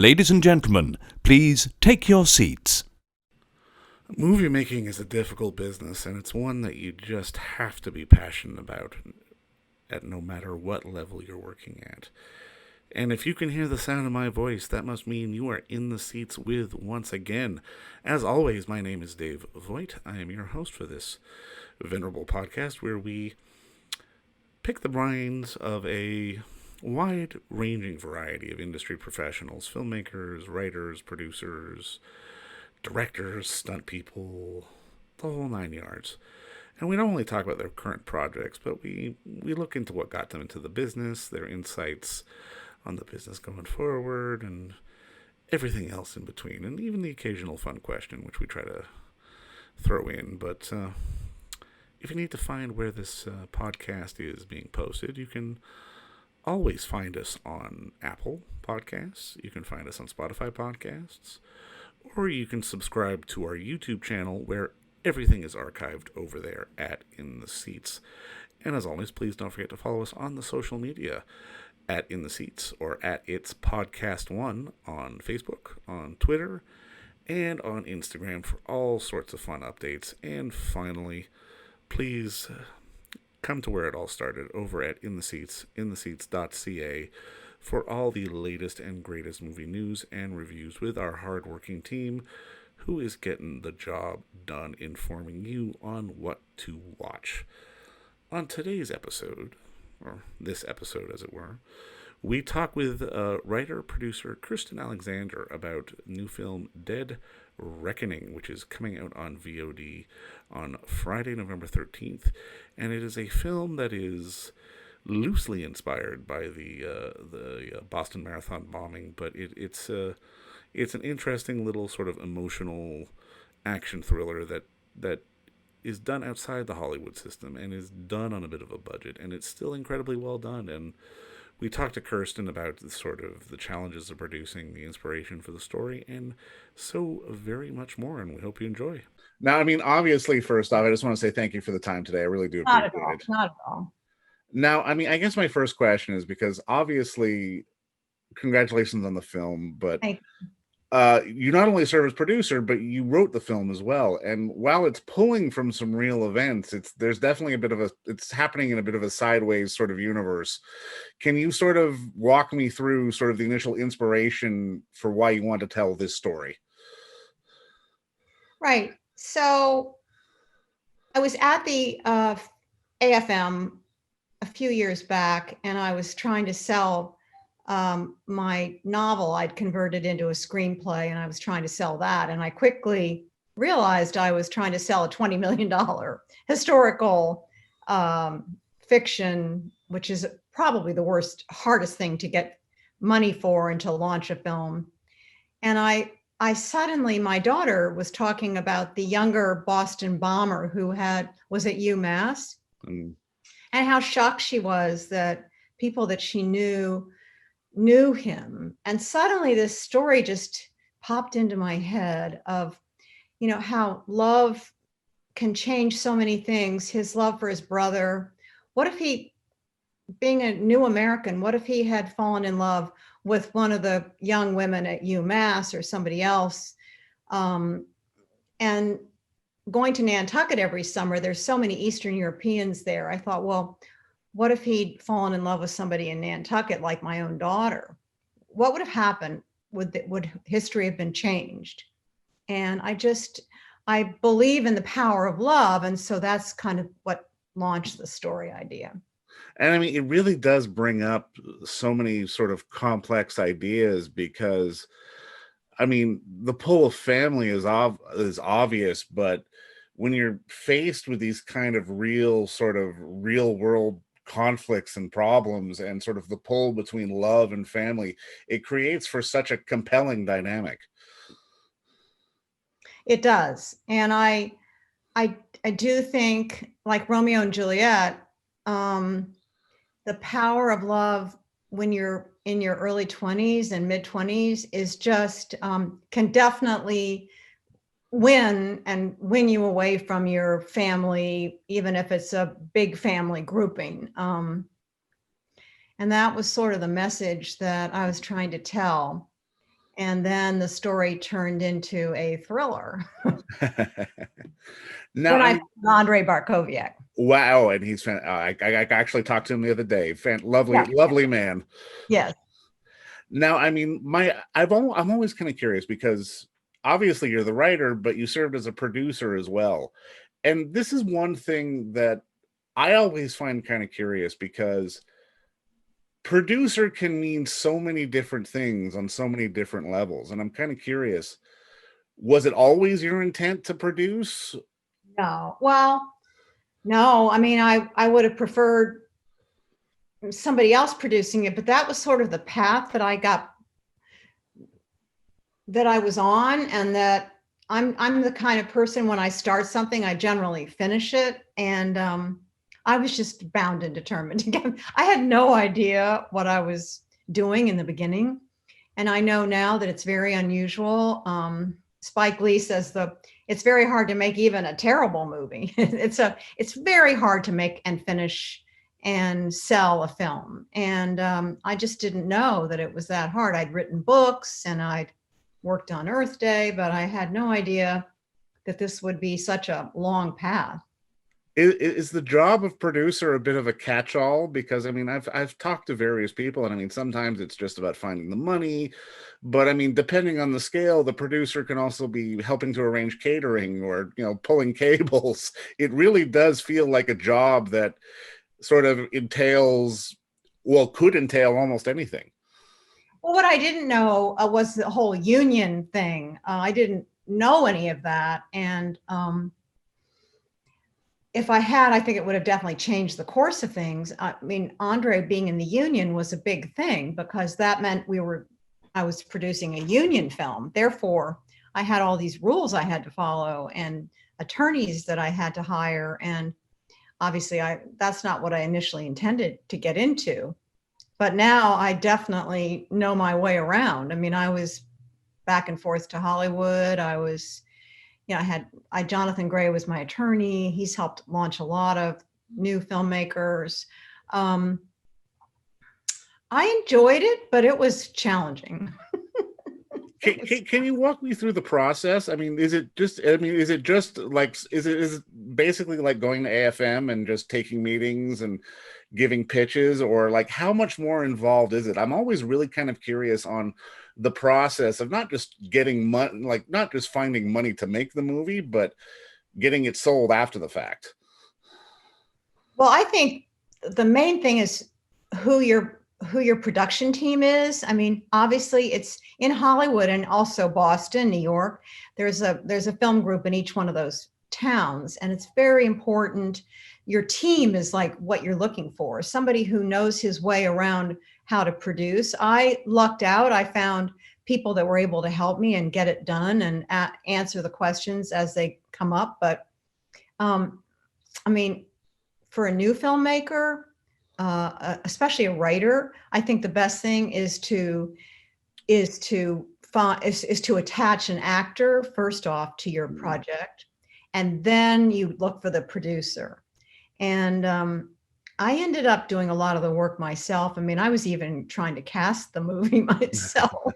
Ladies and gentlemen, please take your seats. Movie making is a difficult business, and it's one that you just have to be passionate about at no matter what level you're working at. And if you can hear the sound of my voice, that must mean you are in the seats with once again. As always, my name is Dave Voigt. I am your host for this venerable podcast where we pick the brains of a wide-ranging variety of industry professionals, filmmakers, writers, producers, directors, stunt people, the whole nine yards. And we don't only talk about their current projects, but we look into what got them into the business, their insights on the business going forward, and everything else in between, and even the occasional fun question, which we try to throw in. But if you need to find where this podcast is being posted, you can always find us on Apple Podcasts. You can find us on Spotify Podcasts. Or you can subscribe to our YouTube channel where everything is archived over there at In the Seats. And as always, please don't forget to follow us on the social media at In the Seats or at It's Podcast One on Facebook, on Twitter, and on Instagram for all sorts of fun updates. And finally, please come to where it all started over at In the Seats, intheseats.ca, for all the latest and greatest movie news and reviews with our hardworking team who is getting the job done informing you on what to watch. On today's episode, or this episode as it were, we talk with writer-producer Kirstin Alexandre about new film Dead Reckoning, which is coming out on VOD on Friday, November 13th. And it is a film that is loosely inspired by the Boston Marathon bombing, but it's an interesting little sort of emotional action thriller that is done outside the Hollywood system and is done on a bit of a budget, and it's still incredibly well done. And we talked to Kirstin about the challenges of producing, the inspiration for the story, and so very much more, and we hope you enjoy. Now, I mean, obviously, first off, I just want to say thank you for the time today. I really do appreciate it. Not at all. Now, I mean, I guess my first question is because obviously, congratulations on the film, but you not only serve as producer, but you wrote the film as well. And while it's pulling from some real events, there's definitely it's happening in a bit of a sideways sort of universe. Can you sort of walk me through sort of the initial inspiration for why you want to tell this story? Right. So I was at the AFM a few years back, and I was trying to sell my novel. I'd converted into a screenplay, and I was trying to sell that. And I quickly realized I was trying to sell a $20 million historical fiction, which is probably the hardest thing to get money for and to launch a film. And I suddenly, my daughter was talking about the younger Boston bomber who was at UMass, and how shocked she was that people that she knew him. And suddenly this story just popped into my head of, how love can change so many things. His love for his brother. What if being a new American, what if he had fallen in love with one of the young women at UMass or somebody else? And going to Nantucket every summer, there's so many Eastern Europeans there. I thought, well, what if he'd fallen in love with somebody in Nantucket, like my own daughter? What would have happened? Would history have been changed? And I believe in the power of love. And so that's kind of what launched the story idea. And I mean, it really does bring up so many sort of complex ideas because, I mean, the pull of family is obvious, but when you're faced with these kind of real world conflicts and problems and sort of the pull between love and family, it creates for such a compelling dynamic. It does. And I do think, like Romeo and Juliet, the power of love when you're in your early 20s and mid 20s is just can definitely win you away from your family, even if it's a big family grouping. And that was sort of the message that I was trying to tell. And then the story turned into a thriller Now, when I found Andrei Barkoviak. wow, and he's I actually talked to him the other day. Lovely, Yeah. lovely man. Yes. Now, I mean, I'm always kind of curious because obviously you're the writer, but you served as a producer as well. And this is one thing that I always find kind of curious because producer can mean so many different things on so many different levels. And I'm kind of curious, was it always your intent to produce? No. Well, no. I mean, I would have preferred somebody else producing it, but that was sort of the path that I was on, and that I'm the kind of person, when I start something, I generally finish it. And I was just bound and determined to get. I had no idea what I was doing in the beginning, and I know now that it's very unusual. Spike Lee says it's very hard to make even a terrible movie. It's very hard to make and finish and sell a film. And I just didn't know that it was that hard. I'd written books and I'd worked on Earth Day, but I had no idea that this would be such a long path. Is the job of producer a bit of a catch-all? Because I mean, I've talked to various people, and I mean, sometimes it's just about finding the money, but I mean, depending on the scale, the producer can also be helping to arrange catering or, you know, pulling cables. It really does feel like a job that sort of could entail almost anything. Well, what I didn't know was the whole union thing. I didn't know any of that. And if I had, I think it would have definitely changed the course of things. I mean, Andre being in the union was a big thing because that meant I was producing a union film. Therefore, I had all these rules I had to follow and attorneys that I had to hire. And obviously, that's not what I initially intended to get into. But now I definitely know my way around. I mean, I was back and forth to Hollywood. Jonathan Gray was my attorney. He's helped launch a lot of new filmmakers. I enjoyed it, but it was challenging. Can you walk me through the process? I mean, is it basically like going to AFM and just taking meetings and giving pitches, or like how much more involved is it? I'm always really kind of curious on the process of not just getting money, like not just finding money to make the movie, but getting it sold after the fact. Well, I think the main thing is who your production team is. I mean, obviously it's in Hollywood and also Boston, New York. There's a film group in each one of those towns, and it's very important. Your team is like what you're looking for, somebody who knows his way around how to produce. I lucked out. I found people that were able to help me and get it done and answer the questions as they come up. But I mean, for a new filmmaker, especially a writer, I think the best thing is to attach an actor first off to your project, and then you look for the producer. And I ended up doing a lot of the work myself. I mean, I was even trying to cast the movie myself.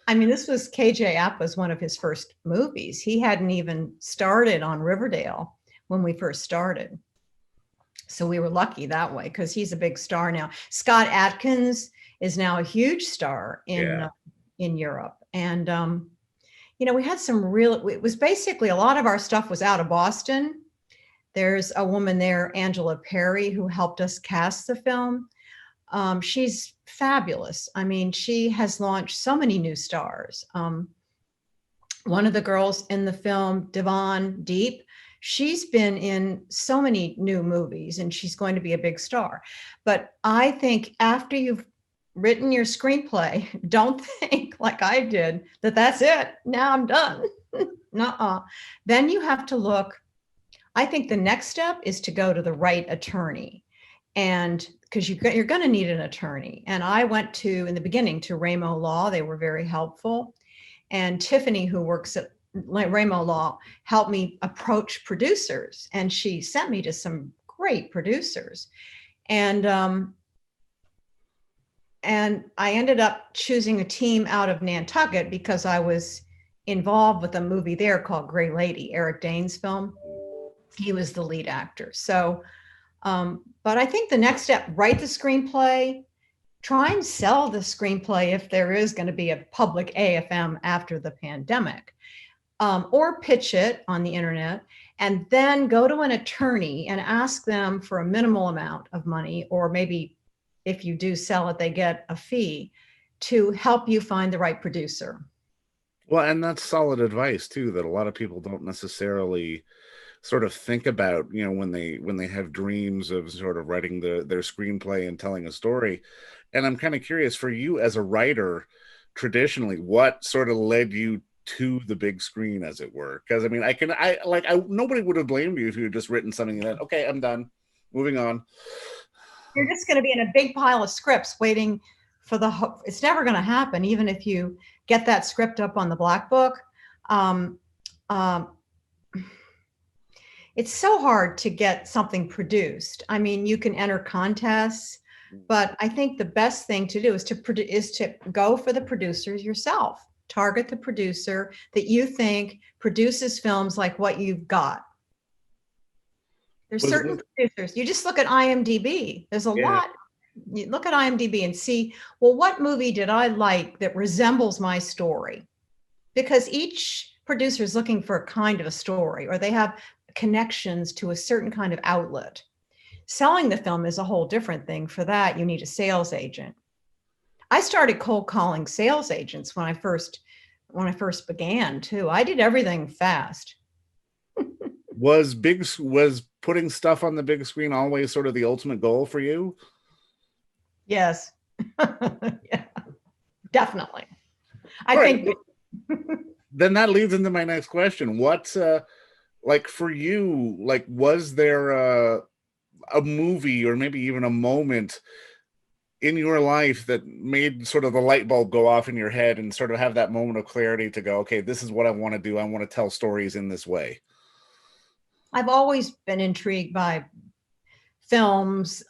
I mean, this was KJ Appa's one of his first movies. He hadn't even started on Riverdale when we first started. So we were lucky that way because he's a big star now. Scott Adkins is now a huge star in Europe. And, we had it was basically a lot of our stuff was out of Boston. There's a woman there, Angela Perry, who helped us cast the film. She's fabulous. I mean, she has launched so many new stars. One of the girls in the film, Devon Deep, she's been in so many new movies and she's going to be a big star. But I think after you've written your screenplay, don't think like I did that that's it. Now I'm done. Nuh-uh. Then you have to look. I think the next step is to go to the right attorney, and because you're going to need an attorney. And I went in the beginning to Ramo Law. They were very helpful. And Tiffany, who works at Ramo Law, helped me approach producers. And she sent me to some great producers. And I ended up choosing a team out of Nantucket because I was involved with a movie there called Gray Lady, Eric Dane's film. He was the lead actor. So, but I think the next step, write the screenplay, try and sell the screenplay if there is going to be a public AFM after the pandemic, or pitch it on the internet, and then go to an attorney and ask them for a minimal amount of money, or maybe if you do sell it, they get a fee to help you find the right producer. Well, and that's solid advice too, that a lot of people don't necessarily sort of think about, you know, when they have dreams of sort of writing their screenplay and telling a story. And I'm kind of curious, for you as a writer, traditionally, what sort of led you to the big screen, as it were? Because I mean, nobody would have blamed you if you had just written something that, okay, I'm done, moving on. You're just going to be in a big pile of scripts waiting for it's never going to happen, even if you get that script up on the black book. It's so hard to get something produced. I mean, you can enter contests, but I think the best thing to do is to go for the producers yourself. Target the producer that you think produces films like what you've got. There's certain producers. You just look at IMDb. There's a lot. You look at IMDb and see, well, what movie did I like that resembles my story? Because each producer is looking for a kind of a story, or they have connections to a certain kind of outlet. Selling the film is a whole different thing. For that, you need a sales agent. I started cold calling sales agents when I first began too. I did everything fast. Was putting stuff on the big screen always sort of the ultimate goal for you? Yes. Yeah, definitely. I think then that leads into my next question. What's like for you, like, was there a movie or maybe even a moment in your life that made sort of the light bulb go off in your head and sort of have that moment of clarity to go, okay, this is what I want to do. I want to tell stories in this way? I've always been intrigued by films,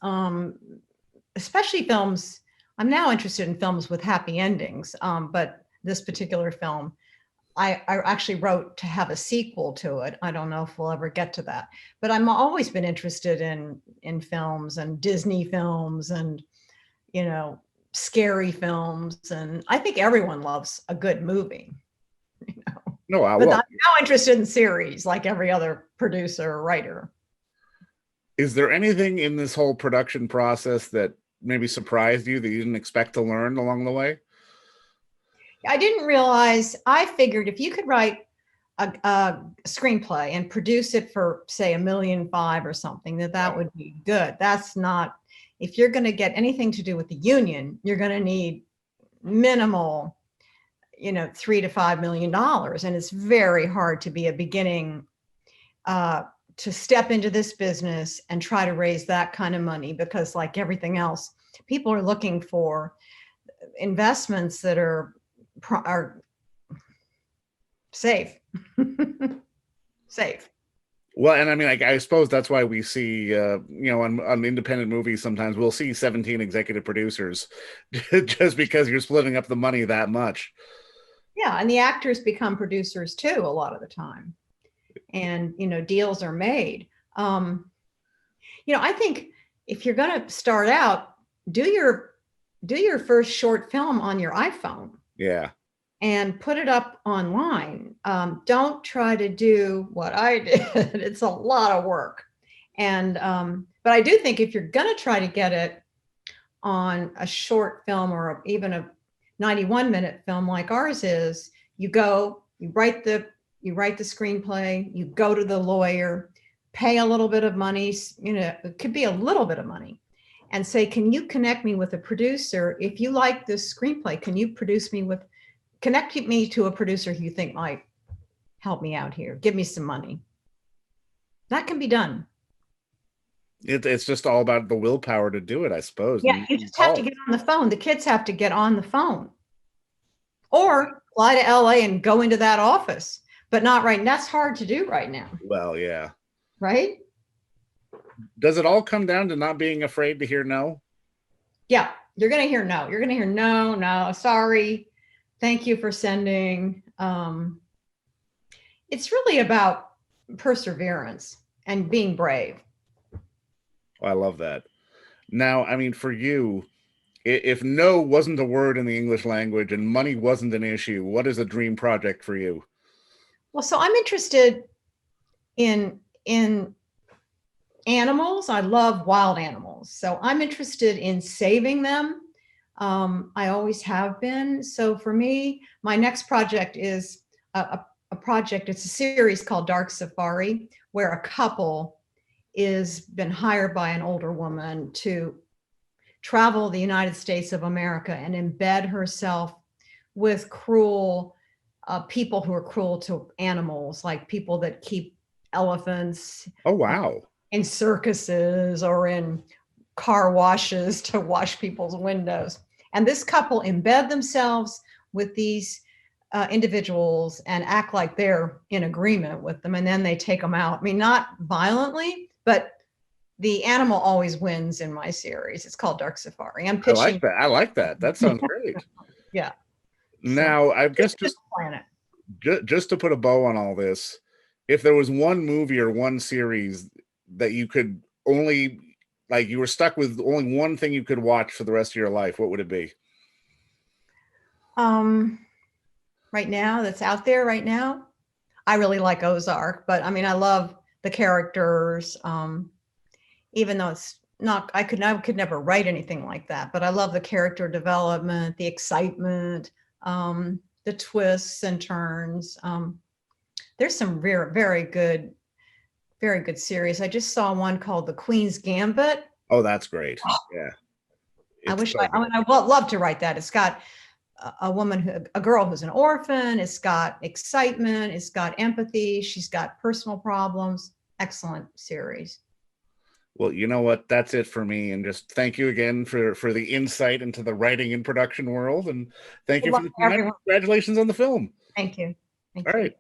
especially films. I'm now interested in films with happy endings, but this particular film, I actually wrote to have a sequel to it. I don't know if we'll ever get to that, but I'm always been interested in films and Disney films and, you know, scary films. And I think everyone loves a good movie. You know? No, but I'm now interested in series like every other producer or writer. Is there anything in this whole production process that maybe surprised you that you didn't expect to learn along the way? I didn't realize, I figured if you could write a screenplay and produce it for, say, $1.5 million or something, that would be good. That's not, if you're going to get anything to do with the union, you're going to need minimal, you know, $3 to $5 million. And it's very hard to be a beginning, to step into this business and try to raise that kind of money, because like everything else, people are looking for investments that are safe. Safe. Well, and I mean, I suppose that's why we see, you know, on independent movies, sometimes we'll see 17 executive producers just because you're splitting up the money that much. Yeah, and the actors become producers too a lot of the time. And, you know, deals are made. You know, I think if you're going to start out, do your first short film on your iPhone. Yeah. And put it up online. Don't try to do what I did. It's a lot of work. And, but I do think if you're going to try to get it on a short film or even a 91-minute film like ours is, you write the screenplay, you go to the lawyer, pay a little bit of money, you know, it could be a little bit of money, and say, can you connect me with a producer? If you like this screenplay, can you connect me to a producer who you think might help me out here? Give me some money. That can be done. It's just all about the willpower to do it, I suppose. Yeah, you just have to get on the phone. The kids have to get on the phone. Or fly to LA and go into that office. But not right now. That's hard to do right now. Well, yeah. Right? Does it all come down to not being afraid to hear no? Yeah, You're going to hear no. You're going to hear no, no, sorry. Thank you for sending. It's really about perseverance and being brave. I love that. Now, I mean, for you, if no wasn't a word in the English language and money wasn't an issue, what is a dream project for you? Well, so I'm interested in animals. I love wild animals. So I'm interested in saving them. I always have been. So for me, my next project is a project. It's a series called Dark Safari, where a couple is been hired by an older woman to travel the United States of America and embed herself with cruel people who are cruel to animals, like people that keep elephants. Oh, wow. In circuses or in car washes to wash people's windows. And this couple embed themselves with these individuals and act like they're in agreement with them. And then they take them out. I mean, not violently, but the animal always wins in my series. It's called Dark Safari. I'm pitching. I like that. I like that. That sounds great. Yeah. Now, I guess just to put a bow on all this, if there was one movie or one series that you could only, like, you were stuck with only one thing you could watch for the rest of your life, what would it be? Right now, that's out there right now, I really like Ozark, but I mean, I love the characters, even though it's not, I could never write anything like that, but I love the character development, the excitement, the twists and turns. There's some very good series. I just saw one called The Queen's Gambit. Oh, that's great. Yeah. I would love to write that. It's got a girl who's an orphan. It's got excitement. It's got empathy. She's got personal problems. Excellent series. Well, you know what? That's it for me. And just thank you again for the insight into the writing and production world. And thank you for the time. Congratulations on the film. Thank you. All right.